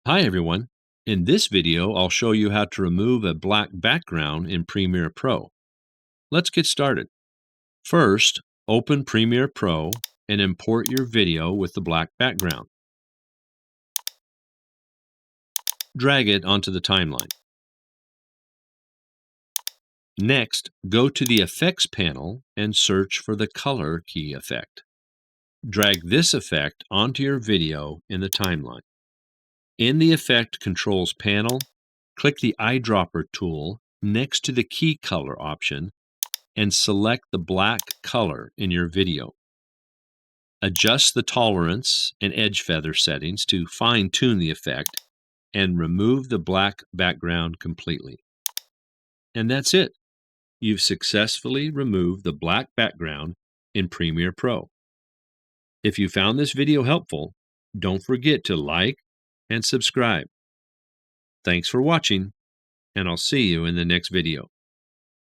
Hi everyone. In this video, I'll show you how to remove a black background in Premiere Pro. Let's get started. First, open Premiere Pro and import your video with the black background. Drag it onto the timeline. Next, go to the Effects panel and search for the Color key effect. Drag this effect onto your video in the timeline. In the Effect Controls panel, click the eyedropper tool next to the key color option and select the black color in your video. Adjust the tolerance and edge feather settings to fine-tune the effect and remove the black background completely. And that's it. You've successfully removed the black background in Premiere Pro. If you found this video helpful, don't forget to like and subscribe. Thanks for watching, and I'll see you in the next video.